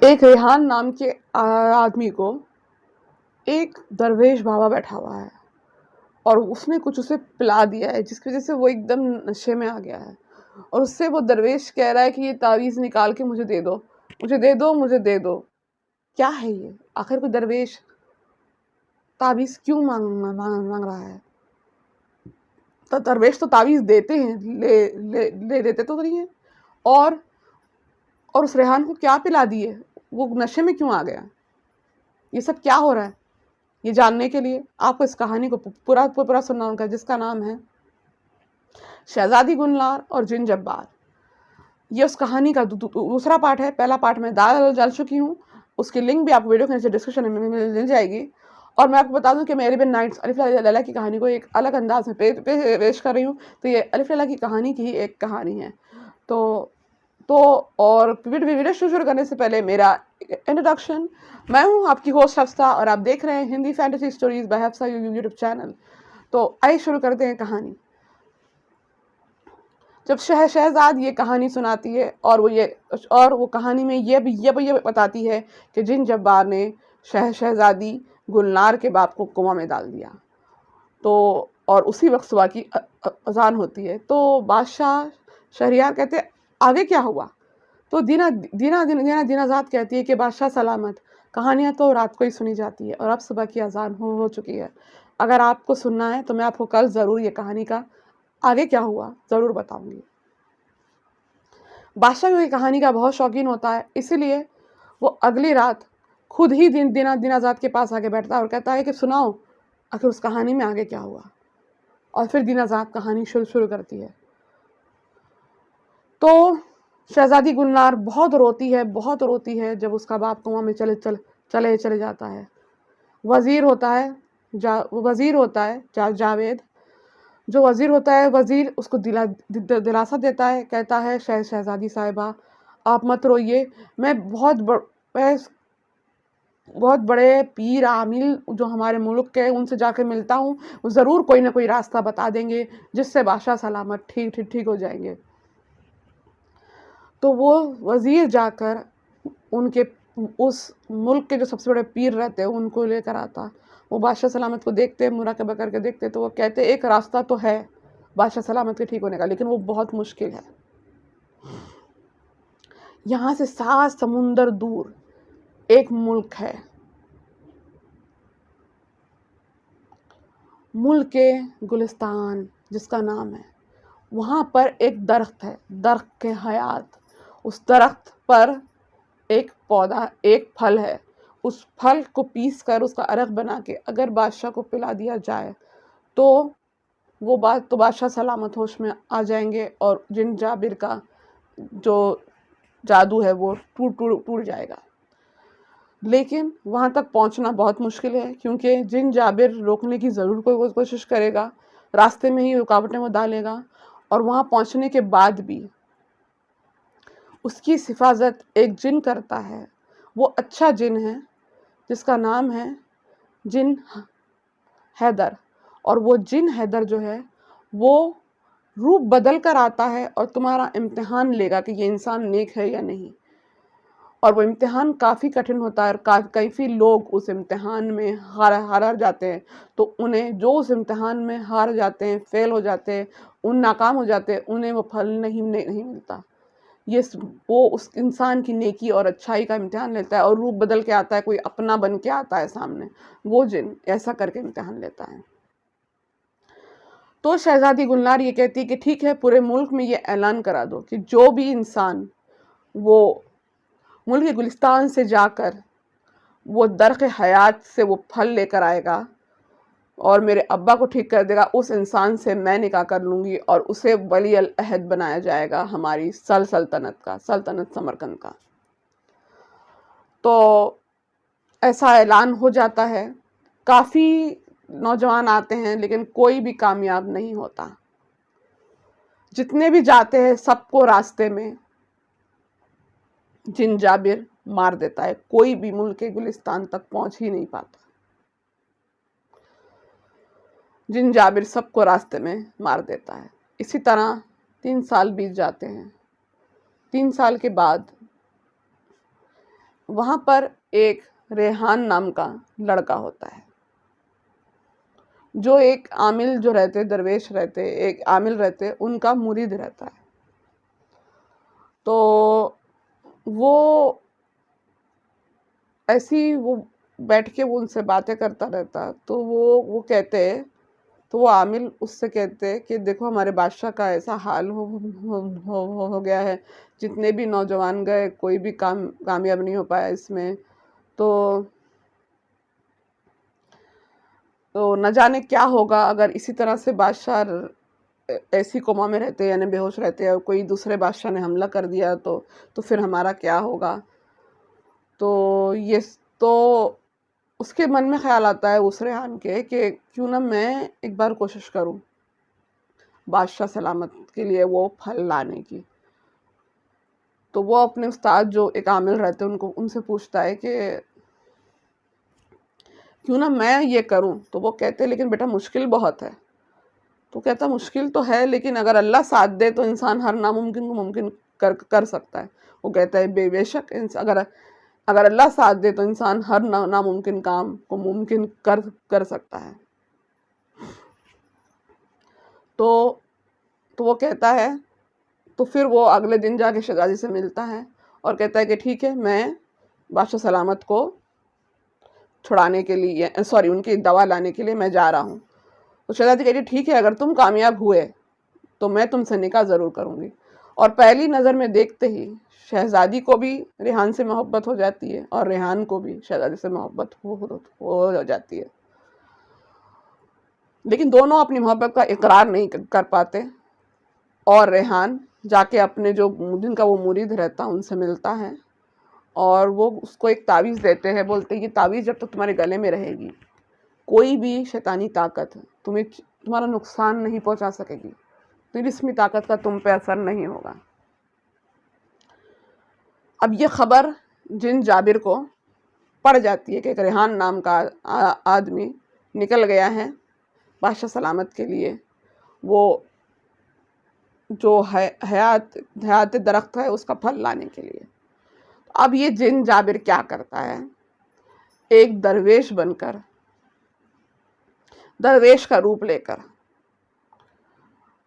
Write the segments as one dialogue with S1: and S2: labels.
S1: एक रेहान नाम के आदमी को एक दरवेश बाबा बैठा हुआ है और उसने कुछ उसे पिला दिया है जिसकी वजह से वो एकदम नशे में आ गया है। और उससे वो दरवेश कह रहा है कि ये तावीज़ निकाल के मुझे दे दो, मुझे दे दो, मुझे दे दो। क्या है ये? आखिर कोई दरवेश तावीज़ क्यों मांग मांग मांग रहा है? तो दरवेश तो तावीज़ देते हैं, ले देते तो नहीं है। और और उस रेहान को क्या पिला दिए? वो नशे में क्यों आ गया? ये सब क्या हो रहा है? ये जानने के लिए आपको इस कहानी को पूरा सुनना होगा, जिसका नाम है शहजादी गुलनार और जिन जब्बार। ये उस कहानी का दूसरा पार्ट है। पहला पार्ट मैं डाल चुकी हूँ, उसकी लिंक भी आपको वीडियो के नीचे डिस्क्रिप्शन में मिल जाएगी। और मैं आपको बता दूं कि मैं अरेबियन नाइट्स अलिफ लैला की कहानी को एक अलग अंदाज में पेश कर रही हूँ। तो ये अलिफ लैला की कहानी की एक कहानी है। तो और वीडियो शुरू करने से पहले मेरा इंट्रोडक्शन। मैं हूँ आपकी होस्ट हफ्सा और आप देख रहे हैं Hindi fantasy stories bye Hafsa YouTube channel. तो आइए शुरू करते हैं कहानी। जब शहजाद ये कहानी सुनाती है और वो कहानी में ये बताती है कि जिन जब्बार ने शहजादी गुलनार के बाप को कुआं में डाल दिया। तो और उसी वक्त सुबह की अजान होती है। तो बादशाह शहरियार कहते आगे क्या हुआ? तो दीनाजात कहती है कि बादशाह सलामत, कहानियाँ तो रात को ही सुनी जाती है और अब सुबह की अजान हो चुकी है। अगर आपको सुनना है तो मैं आपको कल ज़रूर ये कहानी का आगे क्या हुआ ज़रूर बताऊंगी। बादशाह की कहानी का बहुत शौकीन होता है, इसीलिए वो अगली रात खुद ही दीनाजात के पास आके बैठता है और कहता है कि सुनाओ आखिर उस कहानी में आगे क्या हुआ। और फिर दीनाजात कहानी शुरू करती है। तो शहजादी गुलनार बहुत रोती है जब उसका बाप कुआं में चले जाता है। वजीर होता है जावेद। जो वजीर होता है, वजीर उसको दिलासा देता है, कहता है शहजादी साहिबा आप मत रोइए, मैं बहुत बड़े पीर आमिल जो हमारे मुल्क के उनसे जाकर मिलता हूँ, वो ज़रूर कोई ना कोई रास्ता बता देंगे जिससे बादशाह सलामत ठीक हो जाएंगे। तो वो वजीर जाकर उनके उस मुल्क के जो सबसे बड़े पीर रहते हैं उनको लेकर आता। वो बादशाह सलामत को देखते, मुराकबा करके देखते, तो वो कहते एक रास्ता तो है बादशाह सलामत के ठीक होने का, लेकिन वो बहुत मुश्किल है। यहाँ से 7 समुंदर दूर एक मुल्क है, मुल्क के गुलिस्तान जिसका नाम है। वहाँ पर एक दरख्त है, दरख्त के हयात। उस दरख्त पर एक पौधा, एक फल है। उस फल को पीस कर उसका अरक बना के अगर बादशाह को पिला दिया जाए तो बादशाह सलामत होश में आ जाएंगे और जिन जाबिर का जो जादू है वो टूट जाएगा। लेकिन वहाँ तक पहुँचना बहुत मुश्किल है, क्योंकि जिन जाबिर रोकने की ज़रूर कोशिश करेगा, रास्ते में ही रुकावटें वो डालेगा। और वहाँ पहुँचने के बाद भी उसकी हिफाजत एक जिन करता है। वो अच्छा जिन है जिसका नाम है जिन हैदर। और वो जिन हैदर जो है वो रूप बदल कर आता है और तुम्हारा इम्तिहान लेगा कि ये इंसान नेक है या नहीं। और वो इम्तिहान काफ़ी कठिन होता है और काफ़ी लोग उस इम्तिहान में हार जाते हैं। तो उन्हें जो उस इम्तिहान में हार जाते हैं, फेल हो जाते हैं, नाकाम हो जाते हैं, उन्हें वो फल नहीं मिलता। वो उस इंसान की नेकी और अच्छाई का इम्तिहान लेता है और रूप बदल के आता है, कोई अपना बन के आता है सामने। वो जिन ऐसा करके इम्तिहान लेता है। तो शहजादी गुलनार ये कहती है कि ठीक है, पूरे मुल्क में ये ऐलान करा दो कि जो भी इंसान वो मुल्क के गुलिस्तान से जाकर वो दरख़्त हयात से वो फल लेकर आएगा और मेरे अब्बा को ठीक कर देगा, उस इंसान से मैं निकाह कर लूँगी और उसे वली अल अहद बनाया जाएगा हमारी सल्तनत समरकंद का। तो ऐसा ऐलान हो जाता है। काफ़ी नौजवान आते हैं लेकिन कोई भी कामयाब नहीं होता। जितने भी जाते हैं सबको रास्ते में जिन जाबिर मार देता है, कोई भी मुल्क के गुलिस्तान तक पहुंच ही नहीं पाता। जिन जाबिर सबको रास्ते में मार देता है। इसी तरह 3 साल बीत जाते हैं। 3 साल के बाद वहाँ पर एक रेहान नाम का लड़का होता है, जो एक आमिल जो रहते, दरवेश रहते, एक आमिल रहते, उनका मुरीद रहता है। तो वो ऐसी वो बैठ के वो उनसे बातें करता रहता। तो वो कहते, तो वो आमिल उससे कहते कि देखो हमारे बादशाह का ऐसा हाल हो गया है, जितने भी नौजवान गए कोई भी काम कामयाब नहीं हो पाया इसमें। तो न जाने क्या होगा अगर इसी तरह से बादशाह ऐसी कोमा में रहते, यानी बेहोश रहते, और कोई दूसरे बादशाह ने हमला कर दिया तो फिर हमारा क्या होगा। तो ये तो उसके मन में ख्याल आता है उस रेहान के कि क्यों ना मैं एक बार कोशिश करूं बादशाह सलामत के लिए वो फल लाने की। तो वो अपने उस्ताद जो एक आमिल रहते हैं उनको उनसे पूछता है कि क्यों ना मैं ये करूं। तो वो कहते लेकिन बेटा मुश्किल बहुत है। तो कहता मुश्किल तो है, लेकिन अगर अल्लाह साथ दे तो इंसान हर नामुमकिन को मुमकिन कर सकता है। वो कहता है बेशक अगर अगर अल्लाह साथ दे तो इंसान हर नामुमकिन काम को मुमकिन कर सकता है। तो वो कहता है, तो फिर वो अगले दिन जाके शहजादी से मिलता है और कहता है कि ठीक है, मैं बादशाह सलामत को छुड़ाने के लिए, सॉरी उनकी दवा लाने के लिए मैं जा रहा हूँ। तो शहजादी कहती ठीक है, अगर तुम कामयाब हुए तो मैं तुमसे निकाह ज़रूर करूँगी। और पहली नज़र में देखते ही शहजादी को भी रेहान से मोहब्बत हो जाती है और रेहान को भी शहजादी से मोहब्बत हो जाती है। लेकिन दोनों अपनी मोहब्बत का इकरार नहीं कर पाते और रेहान जाके अपने जो जिनका वो मुरीद रहता उनसे मिलता है और वो उसको एक तावीज़ देते हैं। बोलते हैं ये तावीज़ जब तक तुम्हारे गले में रहेगी कोई भी शैतानी ताकत तुम्हारा नुकसान नहीं पहुंचा सकेगी, तिलिस्मी ताकत का तुम पे असर नहीं होगा। अब ये खबर जिन जाबिर को पड़ जाती है कि एक रेहान नाम का आदमी निकल गया है बादशाह सलामत के लिए, वो जो हयात दरख्त है उसका फल लाने के लिए। अब ये जिन जाबिर क्या करता है, एक दरवेश बनकर, दरवेश का रूप लेकर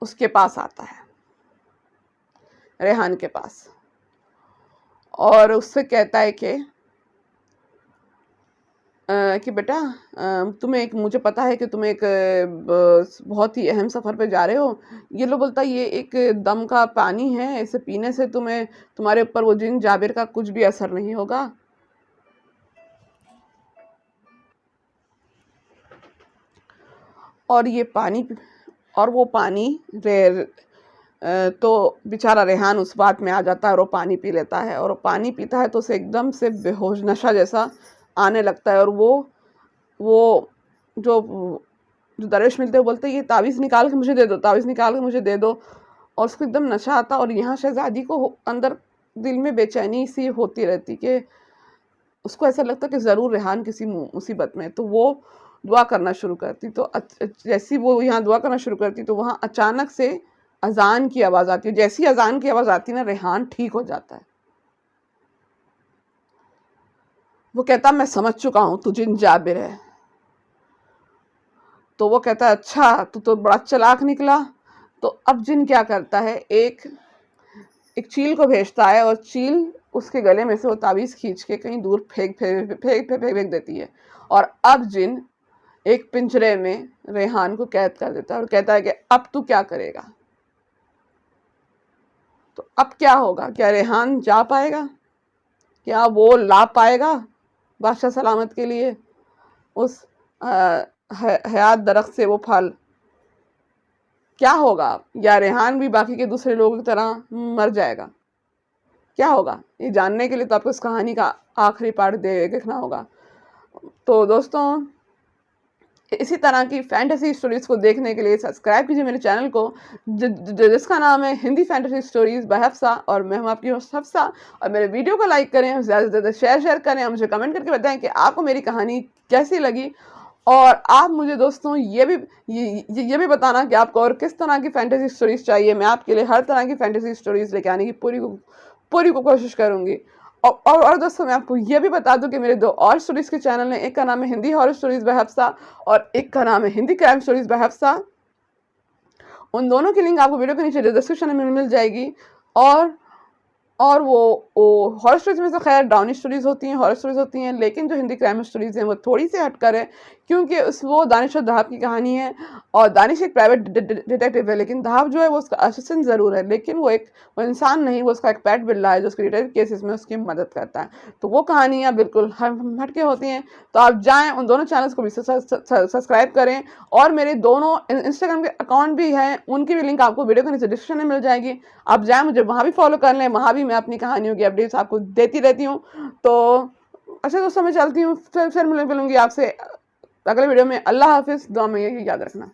S1: उसके पास आता है, रेहान के पास, और उससे कहता है कि बेटा तुम्हें एक, मुझे पता है कि तुम एक बहुत ही अहम सफ़र पे जा रहे हो। ये लो, बोलता ये एक दम का पानी है, इसे पीने से तुम्हारे ऊपर वो जिन जाबिर का कुछ भी असर नहीं होगा। और ये पानी, और वो पानी तो बेचारा रेहान उस बात में आ जाता है और वो पानी पी लेता है। और वो पानी पीता है तो उसे एकदम से बेहोश नशा जैसा आने लगता है। और वो जो दरवेश मिलते हैं बोलते हैं ये तावीज़ निकाल के मुझे दे दो, तावीज़ निकाल के मुझे दे दो। और उसको एकदम नशा आता। और यहाँ शहजादी को अंदर दिल में बेचैनी सी होती रहती कि उसको ऐसा लगता कि ज़रूर रेहान किसी मुसीबत में। तो वो दुआ करना शुरू करती। तो जैसी वो यहाँ दुआ करना शुरू करती तो वहाँ अचानक से अजान की आवाज़ आती है। जैसी अजान की आवाज़ आती ना, रेहान ठीक हो जाता है। वो कहता मैं समझ चुका हूँ तू जिन जाबिर है। तो वो कहता है अच्छा, तू तो बड़ा चालाक निकला। तो अब जिन क्या करता है, एक चील को भेजता है और चील उसके गले में से वो तावीज़ खींच के कहीं दूर फेंक देती है। और अब जिन एक पिंजरे में रेहान को कैद कर देता है और कहता है कि अब तू क्या करेगा। तो अब क्या होगा, क्या रेहान जा पाएगा, क्या वो ला पाएगा बादशाह सलामत के लिए उस हयात दरख्त से वो फल, क्या होगा, या रेहान भी बाकी के दूसरे लोगों की तरह मर जाएगा, क्या होगा। ये जानने के लिए तो आपको इस कहानी का आखिरी पार्ट देखना होगा। तो दोस्तों, इसी तरह की फैंटेसी स्टोरीज को देखने के लिए सब्सक्राइब कीजिए मेरे चैनल को, जिसका नाम है Hindi fantasy stories bye Hafsa. और मैं हूँ आपकी होस्ट हफ्सा। और मेरे वीडियो को लाइक करें, ज़्यादा से ज़्यादा शेयर करें, और मुझे कमेंट करके बताएं कि आपको मेरी कहानी कैसी लगी। और आप मुझे दोस्तों ये भी बताना कि आपको और किस तरह की फैंटेसी स्टोरीज चाहिए। मैं आपके लिए हर तरह की फैंटेसी स्टोरीज लेके आने की पूरी को कोशिश करूँगी। और दोस्तों मैं आपको ये भी बता दूं कि मेरे 2 और स्टोरीज़ के चैनल हैं। एक का नाम है Hindi horror stories by Hafsa और एक का नाम है Hindi crime stories by Hafsa. उन दोनों की लिंक आपको वीडियो के नीचे डिस्क्रिप्शन में मिल जाएगी। और वो हॉरर स्टोरीज़ में तो खैर डाउनी स्टोरीज़ होती हैं, हॉरर स्टोरीज़ होती हैं, लेकिन जो हिंदी क्राइम स्टोरीज़ हैं वो थोड़ी-सी हटकर है, क्योंकि वो दानिश और दहाब की कहानी है। और दानिश एक प्राइवेट डिटेक्टिव है, लेकिन दहाब जो है वो उसका असिस्टेंट ज़रूर है, लेकिन वो इंसान नहीं, वो उसका एक पेट बिल्ला है जो उसके डिटेक्टिव केसेस में उसकी मदद करता है। तो वो कहानियाँ बिल्कुल हटके होती हैं। तो आप जाएँ, उन दोनों चैनल्स को भी सब्सक्राइब करें। और मेरे दोनों इंस्टाग्राम के अकाउंट भी हैं, उनकी भी लिंक आपको वीडियो के नीचे डिस्क्रिप्शन में मिल जाएगी। आप जाएँ, मुझे वहाँ भी फॉलो कर लें, वहाँ भी मैं अपनी कहानियों की अपडेट्स आपको देती रहती हूँ। तो अच्छा दोस्तों, मैं चलती हूँ, फिर मिलूंगी आपसे अगले वीडियो में। अल्लाह हाफिज़, दुआ में यही याद रखना।